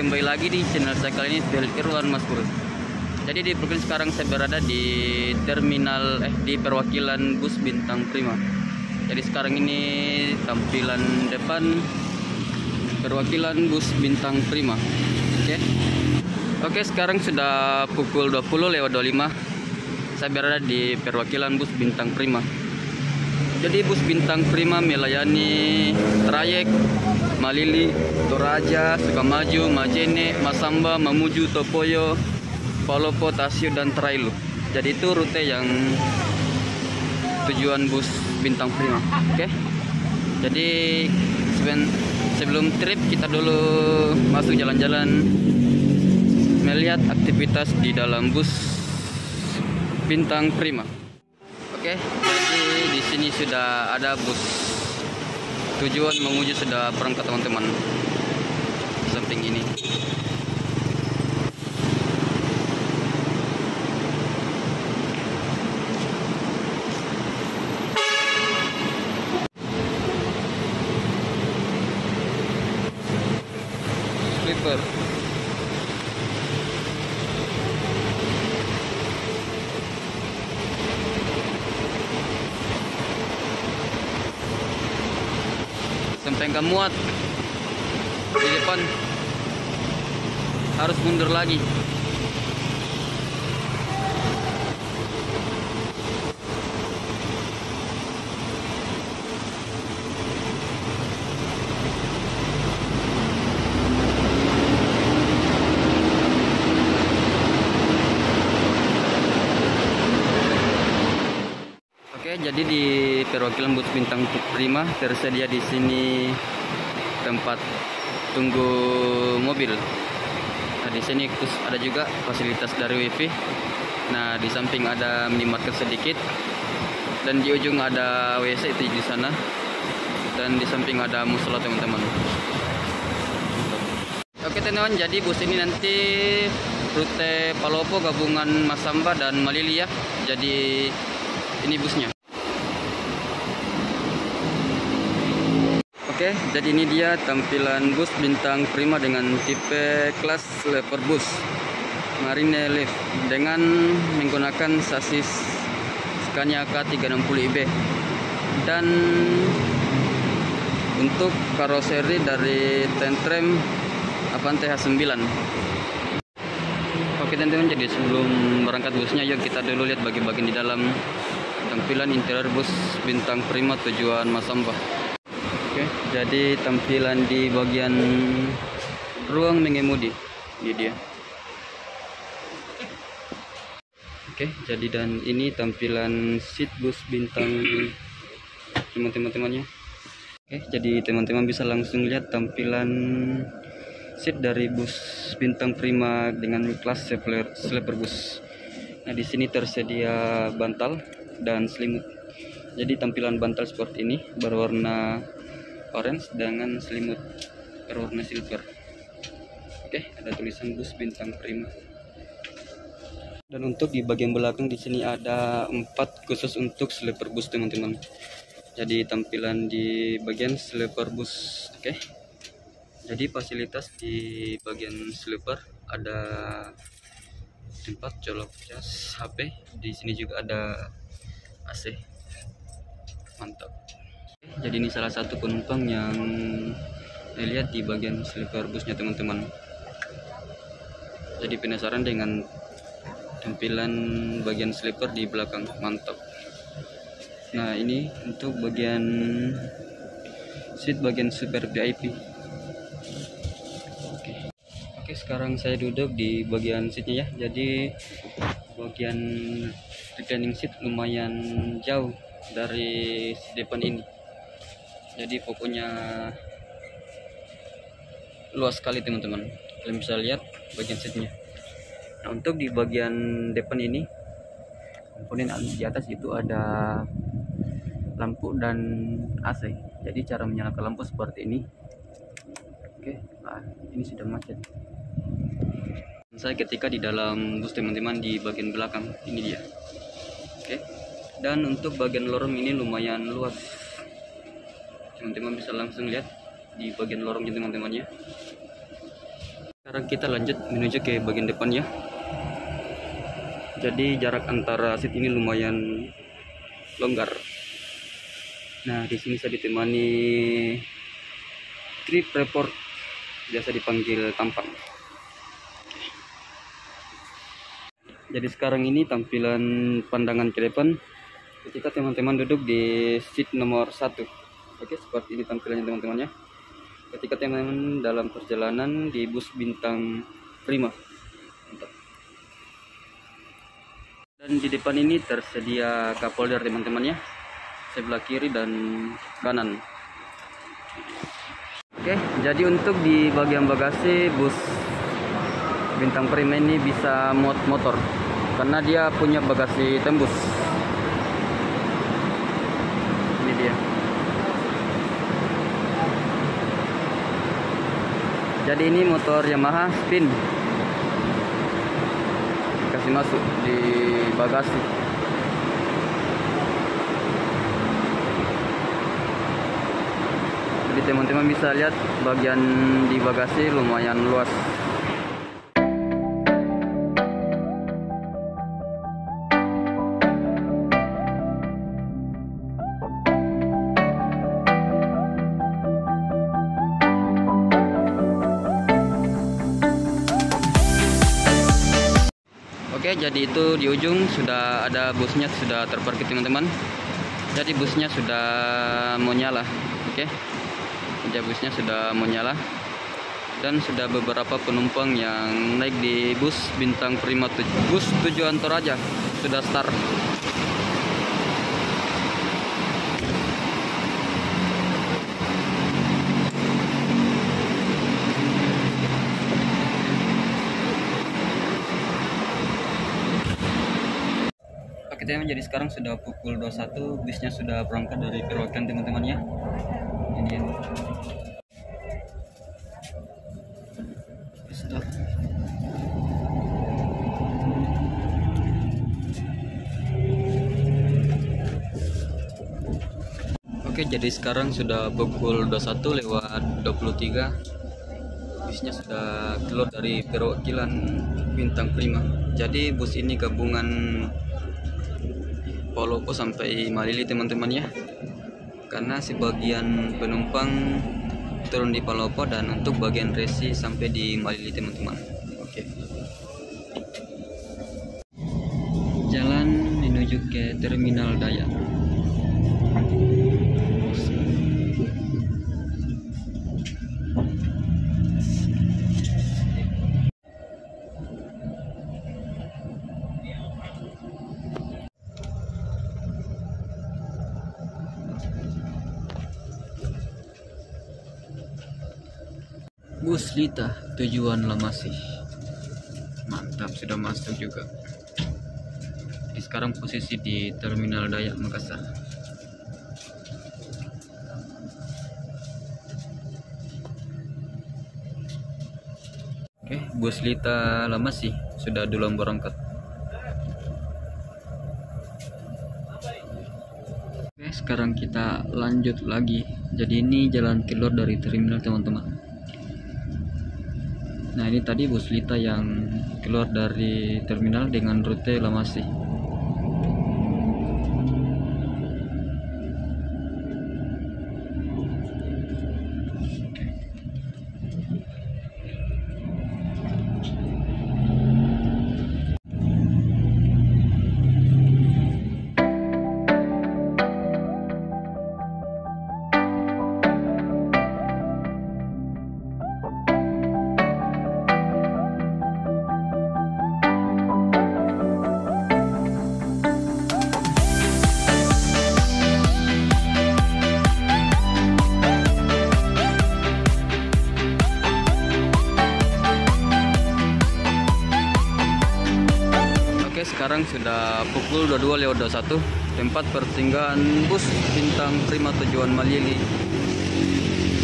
kembali lagi di channel saya kali ini, Felix Irwan Mas Bro. Jadi di program sekarang saya berada di terminal di perwakilan bus Bintang Prima. Jadi sekarang ini tampilan depan perwakilan bus Bintang Prima. Oke, sekarang sudah pukul 20:25. Saya berada di perwakilan bus Bintang Prima. Jadi bus Bintang Prima melayani trayek Malili, Toraja, Sukamaju, Majene, Masamba, Mamuju, Topoyo, Palopo, Tasio, dan Trailu. Jadi itu rute yang tujuan bus Bintang Prima. Jadi sebelum trip kita dulu masuk jalan-jalan melihat aktivitas di dalam bus Bintang Prima. Jadi di sini sudah ada bus tujuan Mamuju sudah berangkat teman-teman. Samping ini. Sleeper. Sampai nggak muat di depan, harus mundur lagi. Jadi di perwakilan bus Bintang Prima tersedia di sini tempat tunggu mobil. Nah, di sini ada juga fasilitas dari WiFi. Nah, di samping ada minimarket sedikit dan di ujung ada WC itu di sana. Dan di samping ada musola teman-teman. Oke teman-teman, jadi bus ini nanti rute Palopo gabungan Masamba dan Malili ya. Jadi ini busnya. Jadi ini dia tampilan bus Bintang Prima dengan tipe kelas sleeper bus Marine Lift dengan menggunakan sasis Scania K360IB dan untuk karoseri dari Tentrem Avante H9. Oke teman-teman, jadi sebelum berangkat busnya yuk kita dulu lihat bagian di dalam tampilan interior bus Bintang Prima tujuan Masamba. Jadi tampilan di bagian ruang mengemudi ini dia. Jadi dan ini tampilan seat bus Bintang teman-temannya. Jadi teman-teman bisa langsung lihat tampilan seat dari bus Bintang Prima dengan kelas sleeper bus. Nah, di sini tersedia bantal dan selimut. Jadi tampilan bantal seperti ini berwarna orange dengan selimut berwarna silver. Ada tulisan bus Bintang Prima. Dan untuk di bagian belakang di sini ada 4 khusus untuk sleeper bus teman-teman. Jadi tampilan di bagian sleeper bus. Jadi fasilitas di bagian sleeper ada tempat colok cas HP. Di sini juga ada AC. Mantap. Jadi ini salah satu penumpang yang lihat di bagian sleeper busnya teman-teman. Jadi penasaran dengan tampilan bagian sleeper di belakang, mantap. Nah, ini untuk bagian seat bagian super VIP. Oke, sekarang saya duduk di bagian seatnya ya. Jadi bagian reclining seat lumayan jauh dari depan ini. Jadi pokoknya luas sekali teman-teman. Kalian bisa lihat bagian seatnya. Nah, untuk di bagian depan ini komponen di atas itu ada lampu dan AC. Jadi cara menyalakan lampu seperti ini. Nah, ini sudah macet. Saya ketika di dalam bus teman-teman di bagian belakang ini dia. Dan untuk bagian lorong ini lumayan luas. Teman-teman bisa langsung lihat di bagian lorongnya teman-temannya. Sekarang kita lanjut menuju ke bagian depan ya. Jadi jarak antara seat ini lumayan longgar. Nah, di sini saya ditemani trip report, biasa dipanggil tampang. Jadi sekarang ini tampilan pandangan ke depan ketika teman-teman duduk di seat nomor 1. Oke, seperti ini tampilannya teman-teman ya. Ketika teman-teman dalam perjalanan di bus bintang Prima. Mantap. Dan di depan ini tersedia cup holder teman-teman ya, sebelah kiri dan kanan. Oke, jadi untuk di bagian bagasi bus bintang Prima ini bisa muat motor karena dia punya bagasi tembus. Ini dia. Jadi ini motor Yamaha spin, kasih masuk di bagasi. Jadi teman-teman bisa lihat bagian di bagasi lumayan luas. Oke, jadi itu di ujung sudah ada busnya, sudah terparkir teman-teman. Jadi busnya sudah mau nyala. Oke, jadi busnya sudah mau nyala dan sudah beberapa penumpang yang naik di bus bintang Prima bus tujuan Toraja sudah start. Oke teman, jadi sekarang sudah pukul 21, bisnya sudah berangkat dari Pirawakan teman-teman ya. Ini dia. Stop. Oke, jadi sekarang sudah pukul 21:23. Bisnya sudah keluar dari perwakilan bintang Prima. Jadi bus ini gabungan Palopo sampai Malili teman-teman ya, karena sebagian penumpang turun di Palopo dan untuk bagian resi sampai di Malili teman-teman. Oke, jalan menuju ke Terminal Dayak. Bus Lita tujuan Lamasih. Mantap, sudah masuk juga. Jadi sekarang posisi di Terminal Dayak Makassar. Oke, bus Lita Lamasih sudah duluan berangkat. Oke, sekarang kita lanjut lagi. Jadi ini jalan keluar dari terminal teman-teman. Nah, ini tadi bus Lita yang keluar dari terminal dengan rute Lamasih. Sekarang sudah pukul 22:21, tempat persinggahan bus bintang Prima tujuan Malili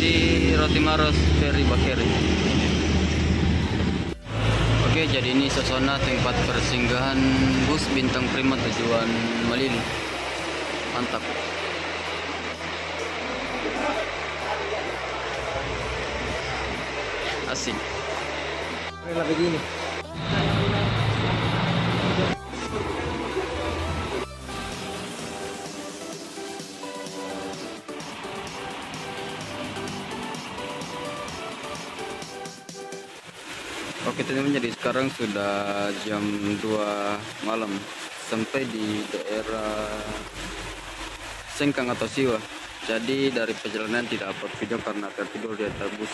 di Roti Maros Ferry Bakeri. Oke, jadi ini suasana tempat persinggahan bus bintang Prima tujuan Malili. Mantap. Asik. Rela begini. Oke teman-teman, jadi sekarang sudah jam 2 malam, sampai di daerah Sengkang atau Siwa. Jadi dari perjalanan tidak upload video karena tertidur di atas bus.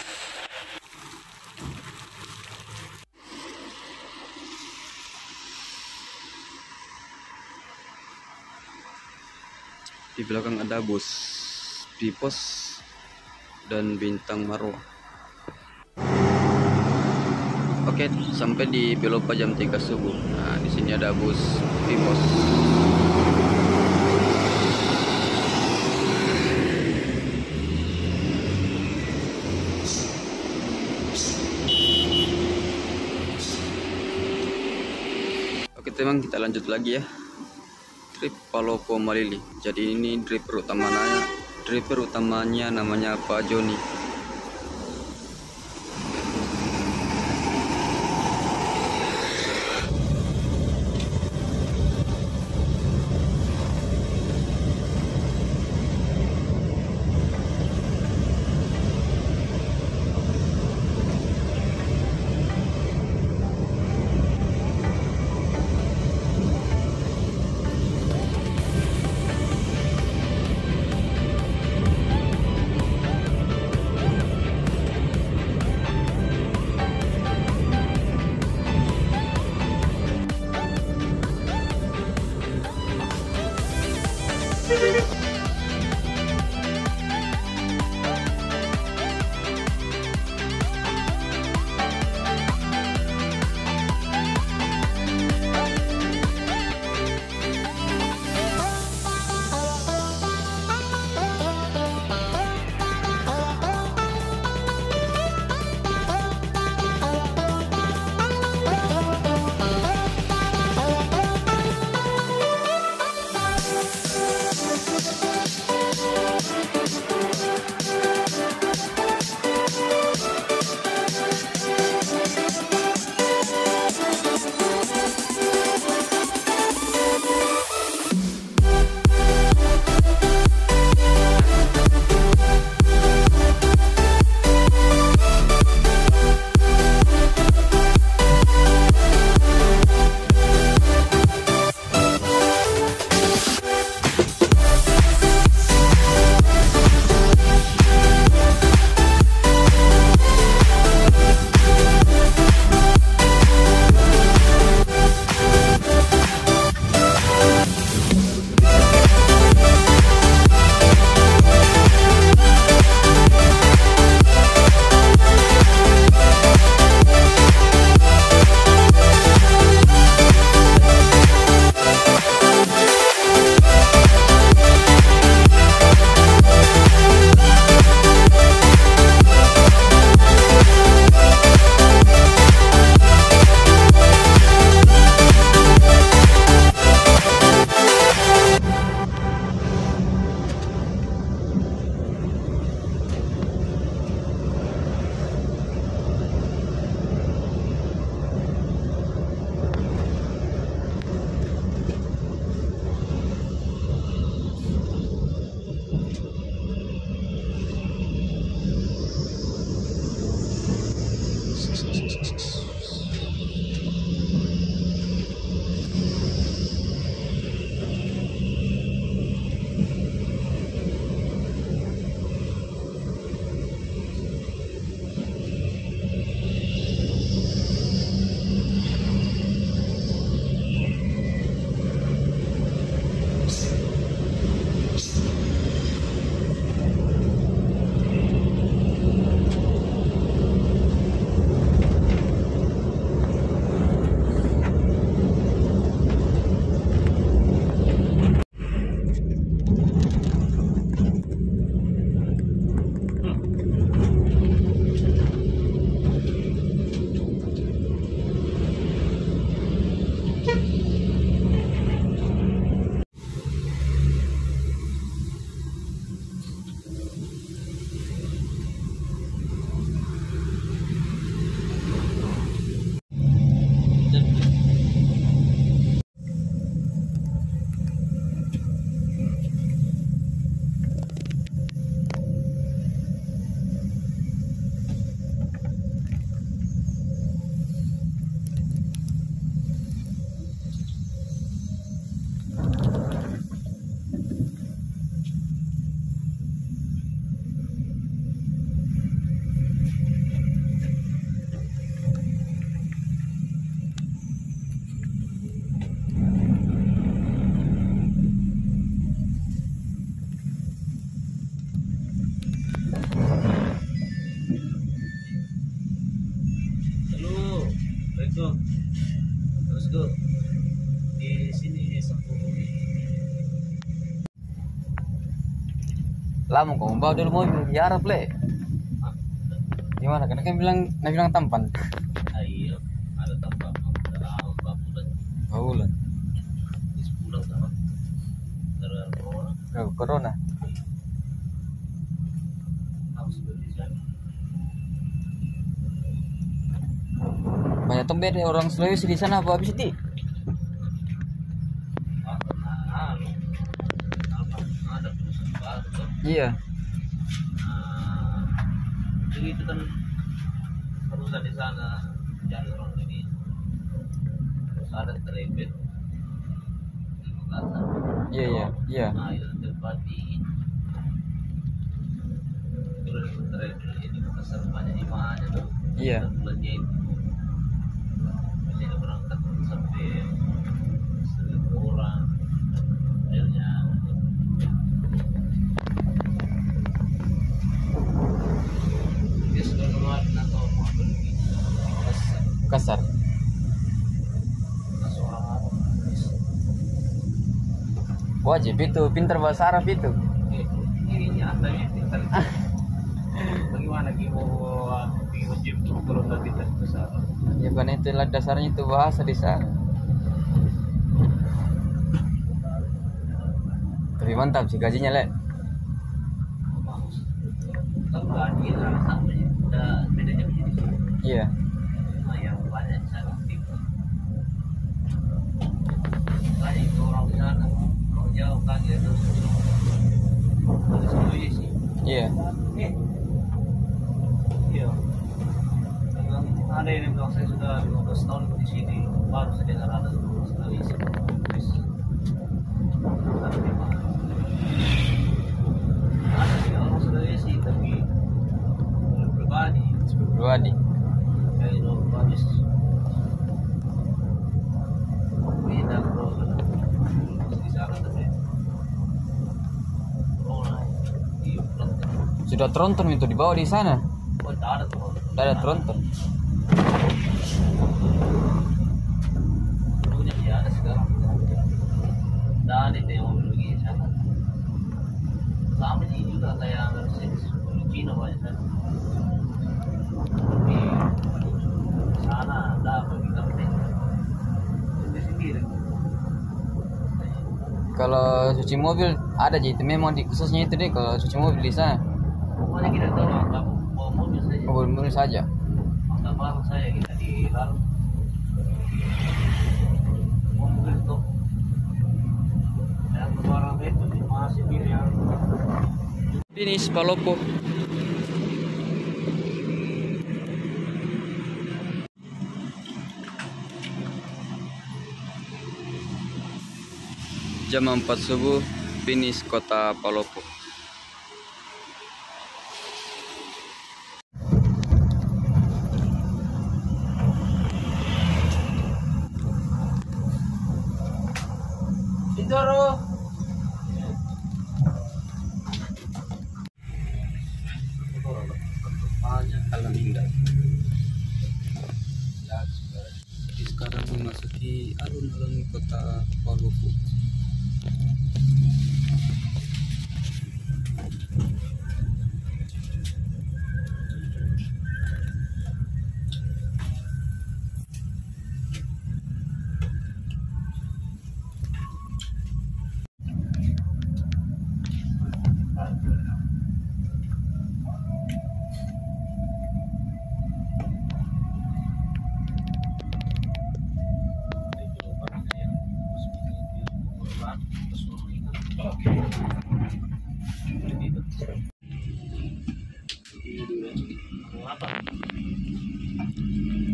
Di belakang ada bus Pipos dan Bintang Marwah. Oke, sampai di Pelopa jam 3 subuh. Nah, di sini ada bus Pipos. Oke teman, kita lanjut lagi ya. Trip Palopo Malili. Jadi ini driver utamanya namanya Pak Joni. tuh di sini 10 Lama kau bawa dulu mobil di Arab le. Gimana? Karena kan bilang tampan. Iya, ada tambah berapa bulan? Bulan. Di 10 sama. Terus orang Corona. harus bisa. Banyak tempat orang Sulawesi di sana apa habis itu? Ada perusahaan baru tuh. Iya. Jadi itu kan perusahaan di sana cari orang ini terus ada terlibat di Makassar. Iya. Nah itu terpati terus terlibat di Makassar banyak di mana tuh. Iya. Bulannya itu biasanya berangkat sampai 1.000 orang akhirnya dia sudah ngeluarin atau mau pergi Kasar. langsung orang Arab. Wajib itu pintar bahasa Arab itu. Ini nyata ya pintar. Bagaimana kita wajib kalau nggak pintar besar? Ya kan itulah dasarnya itu bahasa di sana. Tapi mantap sih gajinya le. Kalau gaji sama ya, udah bedanya begini. Iya. Cuma yang banyak di sana aktif. Banyak itu orang di sana, orang jauh kan ya terus ada sendiri sih. Iya. Iya. Ada yang bilang saya sudah 15 tahun di sini, baru saya dengar ada sekali sih. Ada sih orang Sulawesi tapi pribadi, kayak itu habis beda bro, di sana tapi corona di Banten. Sudah tronton itu dibawa di sana. Oh tak ada tuh. Tidak ada tronton. Dulunya dia ada sekarang. Dan itu yang mau pergi di sana. Sama sih juga kayak Mercedes di Cina banyak kan. Tapi sana ada pergi kerja. Itu sendiri. Kalau cuci mobil ada aja itu memang di khususnya itu deh kalau cuci mobil di sana. Pokoknya kita tahu anggap bawa mobil saja. Mobil saja. Anggap barang saya kita di lalu. Mobil itu. Yang barang itu masih pilih yang Finish Palopo. Jam 4 subuh finish kota Palopo. Indoro. Banyak kalau indah. Jadi sekarang memasuki alun-alun kota Palopo.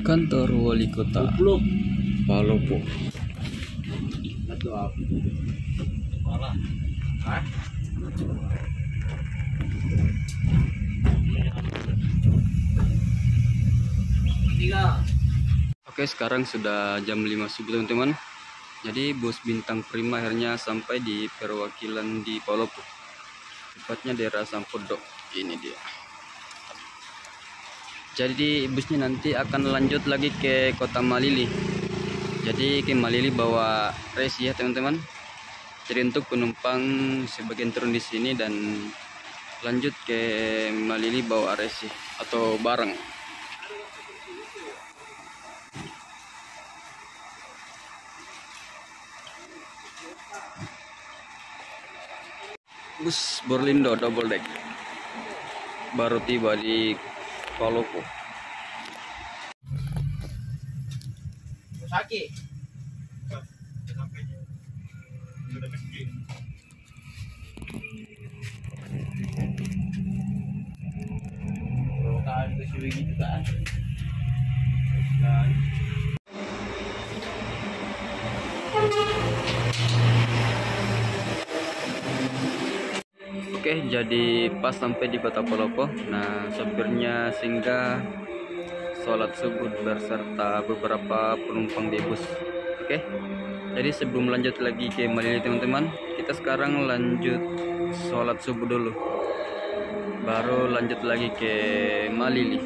Kantor Wali Kota Palopo. Atau apa? Kepala. Hah? Tiga. Oke, sekarang sudah jam 5 subuh teman-teman. Jadi bus Bintang Prima akhirnya sampai di perwakilan di Palopo. Tepatnya daerah Sampodok. Ini dia. Jadi busnya nanti akan lanjut lagi ke Kota Malili. Jadi ke Malili bawa resi ya teman-teman. Jadi untuk penumpang sebagian turun di sini dan lanjut ke Malili bawa resi atau barang. Bus Berlindo double deck baru tiba di Palopo. Sakit. Kalau ke Siwi gitu kan. Oke, jadi pas sampai di Kota Palopo. Nah, sopirnya singgah sholat subuh berserta beberapa penumpang di bus. Oke, jadi sebelum lanjut lagi ke Malili teman-teman, kita sekarang lanjut sholat subuh dulu, baru lanjut lagi ke Malili.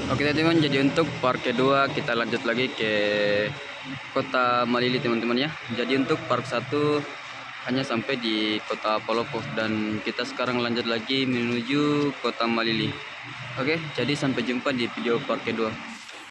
Oke teman-teman, jadi untuk part kedua kita lanjut lagi ke Kota Malili teman-teman ya. Jadi untuk part 1 hanya sampai di Kota Palopo dan kita sekarang lanjut lagi menuju Kota Malili. Oke, jadi sampai jumpa di video part kedua.